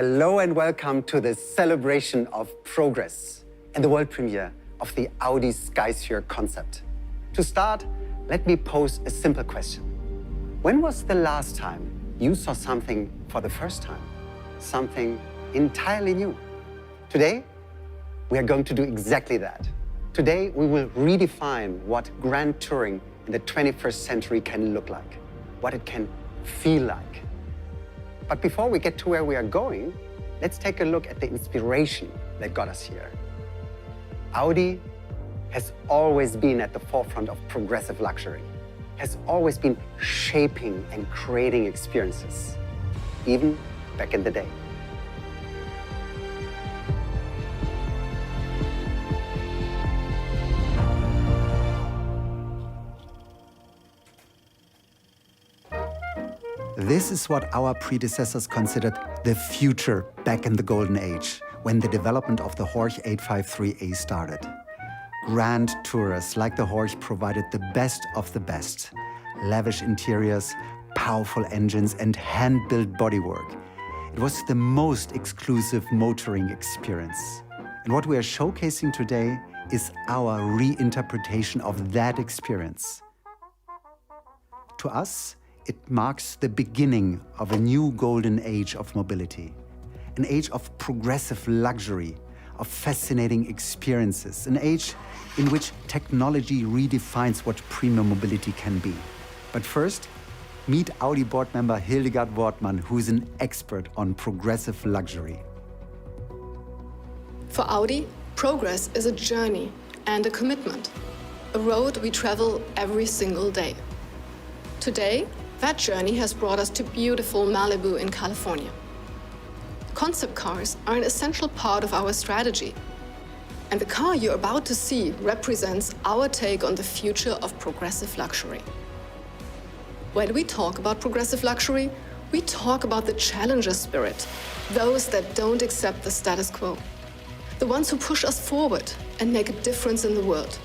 Hello and welcome to the celebration of progress and the world premiere of the Audi Skysphere concept. To start, let me pose a simple question. When was the last time you saw something for the first time? Something entirely new? Today, we are going to do exactly that. Today, we will redefine what grand touring in the 21st century can look like, what it can feel like. But before we get to where we are going, let's take a look at the inspiration that got us here. Audi has always been at the forefront of progressive luxury, has always been shaping and creating experiences, even back in the day. This is what our predecessors considered the future back in the golden age, when the development of the Horch 853A started. Grand tourers like the Horch provided the best of the best. Lavish interiors, powerful engines, and hand-built bodywork. It was the most exclusive motoring experience. And what we are showcasing today is our reinterpretation of that experience. To us, it marks the beginning of a new golden age of mobility, an age of progressive luxury, of fascinating experiences, an age in which technology redefines what premium mobility can be. But first, meet Audi board member Hildegard Wortmann, who is an expert on progressive luxury. For Audi, progress is a journey and a commitment, a road we travel every single day. Today, that journey has brought us to beautiful Malibu in California. Concept cars are an essential part of our strategy. And the car you're about to see represents our take on the future of progressive luxury. When we talk about progressive luxury, we talk about the challenger spirit, those that don't accept the status quo, the ones who push us forward and make a difference in the world.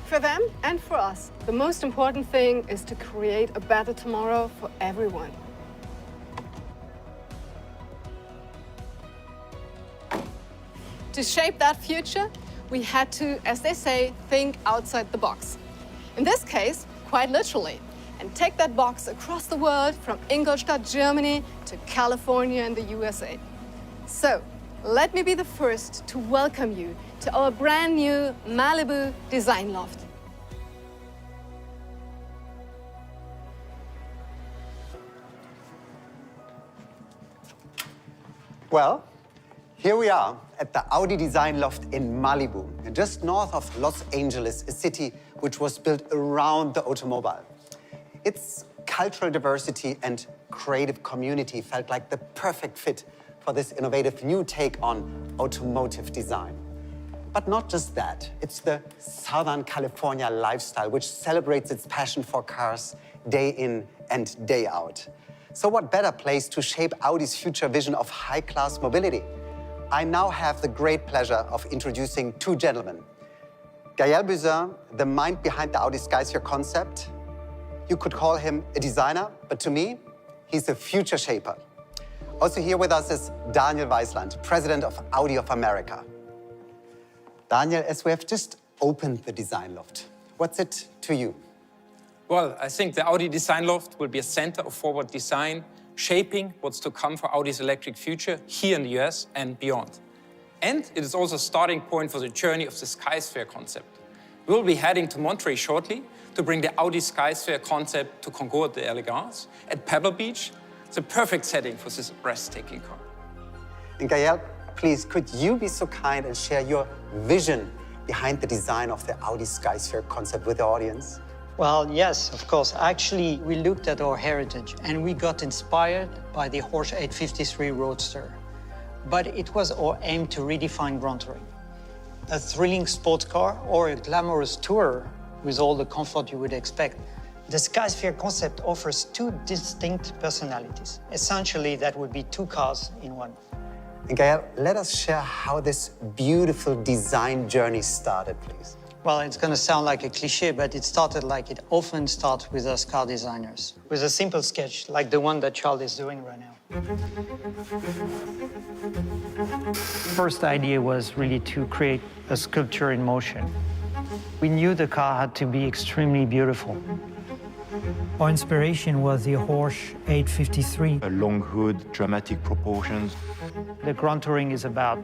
For them and for us, the most important thing is to create a better tomorrow for everyone. To shape that future, we had to, as they say, think outside the box. In this case, quite literally, and take that box across the world from Ingolstadt, Germany to California in the USA. So, let me be the first to welcome you to our brand new Malibu Design Loft. Well, here we are at the Audi Design Loft in Malibu, just north of Los Angeles, a city which was built around the automobile. Its cultural diversity and creative community felt like the perfect fit for this innovative new take on automotive design. But not just that, it's the Southern California lifestyle which celebrates its passion for cars day in and day out. So what better place to shape Audi's future vision of high-class mobility? I now have the great pleasure of introducing two gentlemen. Gaël Buzyn, the mind behind the Audi Skysphere concept. You could call him a designer, but to me, he's a future shaper. Also here with us is Daniel Weisland, president of Audi of America. Daniel, as we have just opened the Design Loft, what's it to you? Well, I think the Audi Design Loft will be a center of forward design, shaping what's to come for Audi's electric future here in the US and beyond. And it is also a starting point for the journey of the Skysphere concept. We'll be heading to Monterey shortly to bring the Audi Skysphere concept to Concours d'Elegance at Pebble Beach, the perfect setting for this breathtaking car. And Gaël, please, could you be so kind and share your vision behind the design of the Audi Skysphere concept with the audience? Well, yes, of course. Actually, we looked at our heritage and we got inspired by the Horch 853 Roadster. But it was our aim to redefine grand touring. A thrilling sports car or a glamorous tourer with all the comfort you would expect. The Skysphere concept offers two distinct personalities. Essentially, that would be two cars in one. And Gaël, let us share how this beautiful design journey started, please. Well, it's going to sound like a cliche, but it started like it often starts with us car designers, with a simple sketch like the one that Charles is doing right now. First idea was really to create a sculpture in motion. We knew the car had to be extremely beautiful. Our inspiration was the Porsche 853. A long hood, dramatic proportions. The Grand Touring is about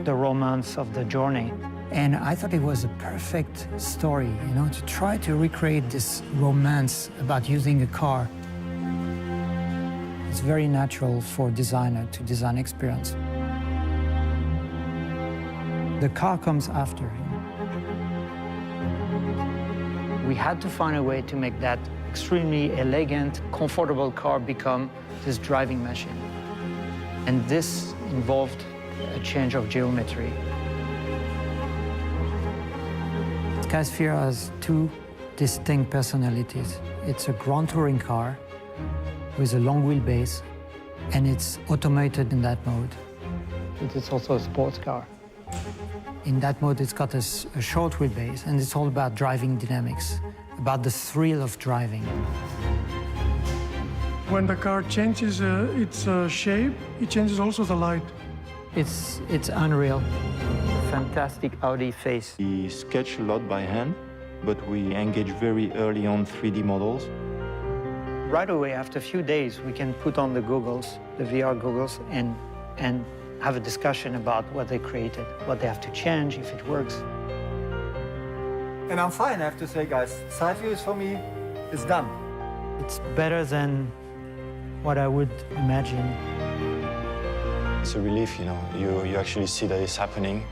the romance of the journey. And I thought it was a perfect story, you know, to try to recreate this romance about using a car. It's very natural for a designer to design experience. The car comes after. We had to find a way to make that extremely elegant, comfortable car become this driving machine. And this involved a change of geometry. Skysphere has two distinct personalities. It's a Grand Touring car with a long wheelbase, and it's automated in that mode. It is also a sports car. In that mode, it's got a short wheelbase, and it's all about driving dynamics, about the thrill of driving. When the car changes its shape, it changes also the light. It's unreal. Fantastic Audi face. We sketch a lot by hand, but we engage very early on 3D models. Right away, after a few days, we can put on the goggles, the VR goggles, and have a discussion about what they created, what they have to change, if it works. And I'm fine, I have to say, guys. Side views for me, it's done. It's better than what I would imagine. It's a relief, you know. You actually see that it's happening.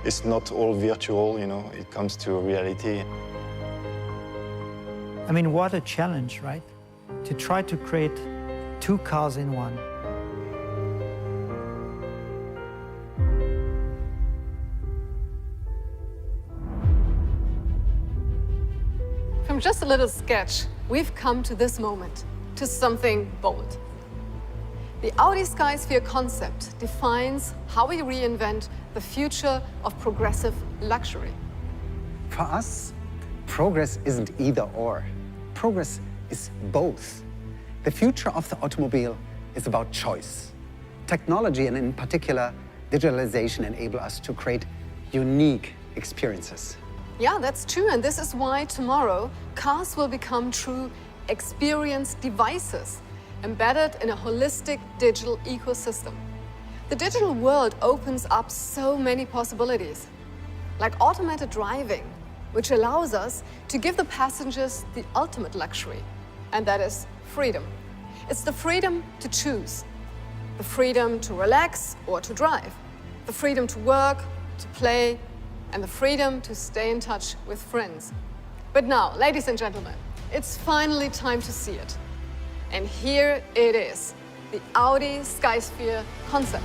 It's not all virtual, you know. It comes to reality. I mean, what a challenge, right? To try to create two cars in one. From just a little sketch, we've come to this moment, to something bold. The Audi Skysphere concept defines how we reinvent the future of progressive luxury. For us, progress isn't either or. Progress is both. The future of the automobile is about choice. Technology, and in particular, digitalization, enable us to create unique experiences. Yeah, that's true, and this is why tomorrow cars will become true experience devices embedded in a holistic digital ecosystem. The digital world opens up so many possibilities, like automated driving, which allows us to give the passengers the ultimate luxury, and that is freedom. It's the freedom to choose, the freedom to relax or to drive, the freedom to work, to play, and the freedom to stay in touch with friends. But now, ladies and gentlemen, it's finally time to see it. And here it is, the Audi Skysphere concept.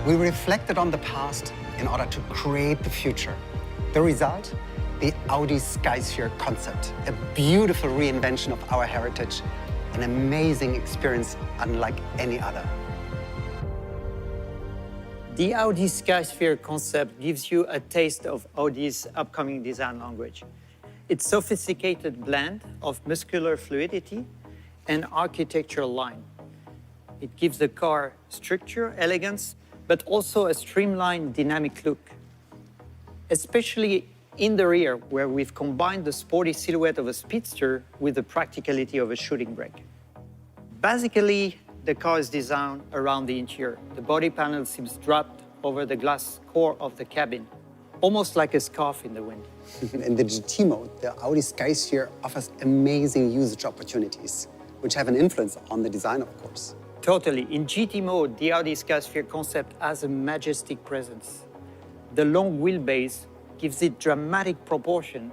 We reflected on the past in order to create the future. The result? The Audi Skysphere concept, a beautiful reinvention of our heritage, an amazing experience unlike any other. The Audi Skysphere concept gives you a taste of Audi's upcoming design language. It's a sophisticated blend of muscular fluidity and architectural line. It gives the car structure, elegance, but also a streamlined, dynamic look, especially in the rear, where we've combined the sporty silhouette of a speedster with the practicality of a shooting brake. Basically, the car is designed around the interior. The body panel seems dropped over the glass core of the cabin, almost like a scarf in the wind. In the GT mode, the Audi Skysphere offers amazing usage opportunities, which have an influence on the design, of course. Totally. In GT mode, the Audi Skysphere concept has a majestic presence. The long wheelbase gives it dramatic proportion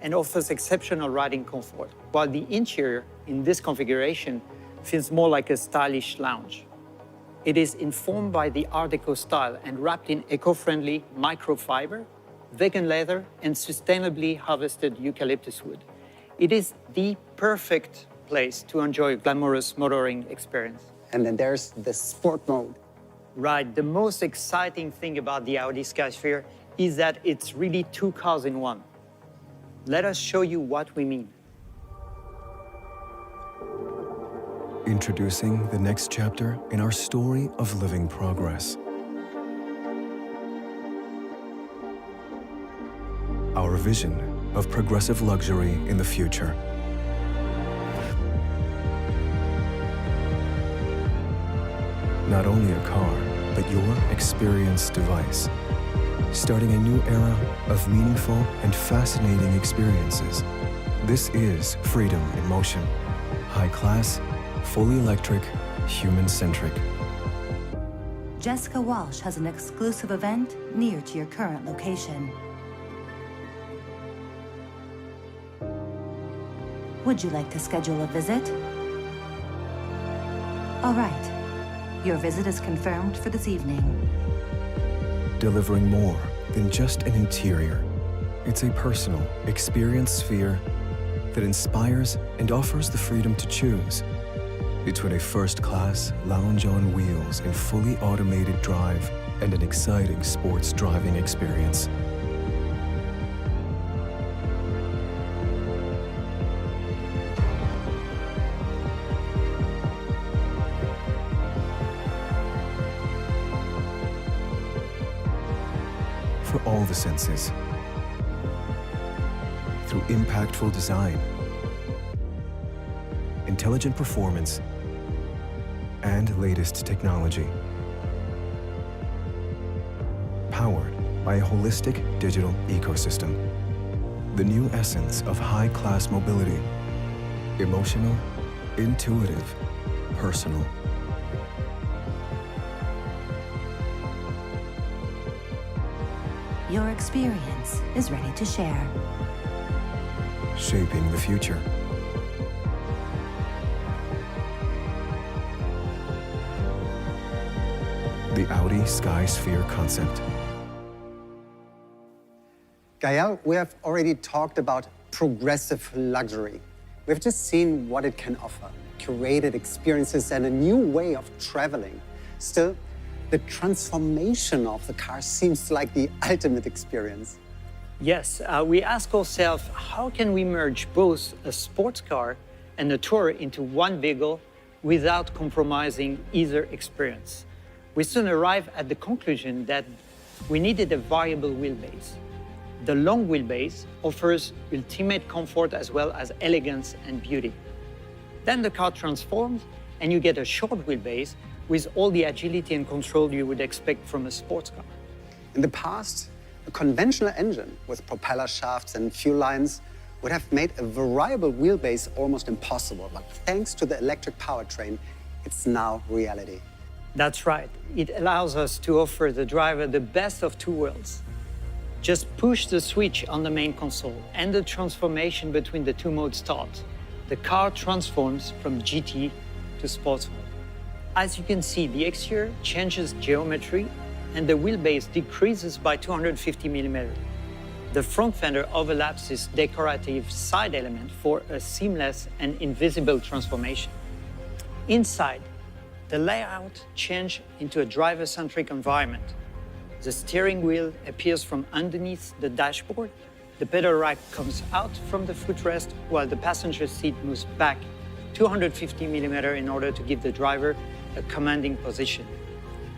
and offers exceptional riding comfort, while the interior in this configuration feels more like a stylish lounge. It is informed by the Art Deco style and wrapped in eco-friendly microfiber, vegan leather, and sustainably harvested eucalyptus wood. It is the perfect place to enjoy a glamorous motoring experience. And then there's the sport mode. Right, the most exciting thing about the Audi Skysphere is that it's really two cars in one. Let us show you what we mean. Introducing the next chapter in our story of living progress. Our vision of progressive luxury in the future. Not only a car, but your experience device. Starting a new era of meaningful and fascinating experiences. This is freedom in motion. High class, fully electric, human-centric. Jessica Walsh has an exclusive event near to your current location. Would you like to schedule a visit? All right. Your visit is confirmed for this evening. Delivering more than just an interior. It's a personal experience sphere that inspires and offers the freedom to choose between a first-class lounge on wheels and fully automated drive and an exciting sports driving experience. For all the senses, through impactful design, intelligent performance, and latest technology. Powered by a holistic digital ecosystem. The new essence of high-class mobility. Emotional, intuitive, personal. Your experience is ready to share. Shaping the future. The Audi Skysphere concept. Gael, we have already talked about progressive luxury. We've just seen what it can offer, curated experiences and a new way of traveling. Still, the transformation of the car seems like the ultimate experience. Yes, we ask ourselves, how can we merge both a sports car and a tour into one vehicle without compromising either experience? We soon arrive at the conclusion that we needed a variable wheelbase. The long wheelbase offers ultimate comfort as well as elegance and beauty. Then the car transforms and you get a short wheelbase with all the agility and control you would expect from a sports car. In the past, a conventional engine with propeller shafts and fuel lines would have made a variable wheelbase almost impossible, but thanks to the electric powertrain, it's now reality. That's right. It allows us to offer the driver the best of two worlds. Just push the switch on the main console and the transformation between the two modes starts. The car transforms from GT to sports mode. As you can see, the exterior changes geometry and the wheelbase decreases by 250 millimeters. The front fender overlaps this decorative side element for a seamless and invisible transformation. Inside, the layout changed into a driver-centric environment. The steering wheel appears from underneath the dashboard. The pedal rack comes out from the footrest while the passenger seat moves back 250 millimeters in order to give the driver a commanding position.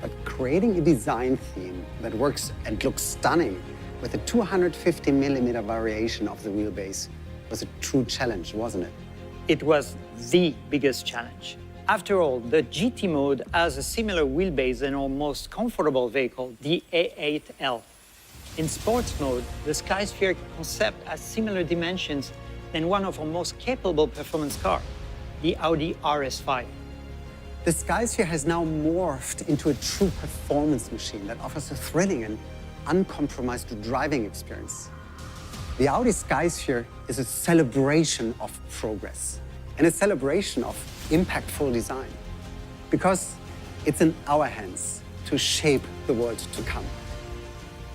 But creating a design theme that works and looks stunning with a 250 millimeter variation of the wheelbase was a true challenge, wasn't it? It was the biggest challenge. After all, the GT mode has a similar wheelbase than our most comfortable vehicle, the A8L. In sports mode, the Skysphere concept has similar dimensions than one of our most capable performance cars, the Audi RS5. The Skysphere has now morphed into a true performance machine that offers a thrilling and uncompromised driving experience. The Audi Skysphere is a celebration of progress and a celebration of impactful design, because it's in our hands to shape the world to come.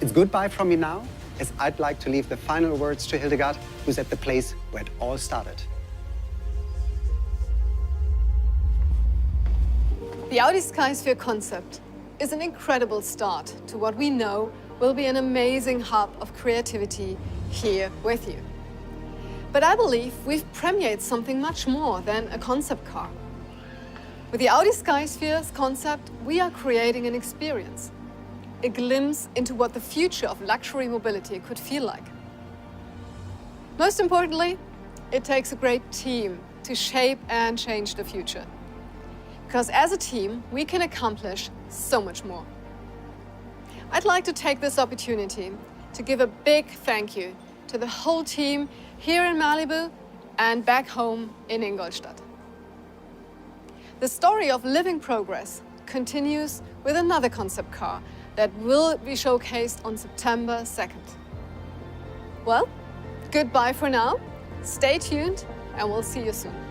It's goodbye from me now, as I'd like to leave the final words to Hildegard, who's at the place where it all started. The Audi Skysphere concept is an incredible start to what we know will be an amazing hub of creativity here with you. But I believe we've premiered something much more than a concept car. With the Audi Skysphere's concept, we are creating an experience, a glimpse into what the future of luxury mobility could feel like. Most importantly, it takes a great team to shape and change the future. Because as a team, we can accomplish so much more. I'd like to take this opportunity to give a big thank you to the whole team here in Malibu and back home in Ingolstadt. The story of living progress continues with another concept car that will be showcased on September 2nd. Well, goodbye for now. Stay tuned and we'll see you soon.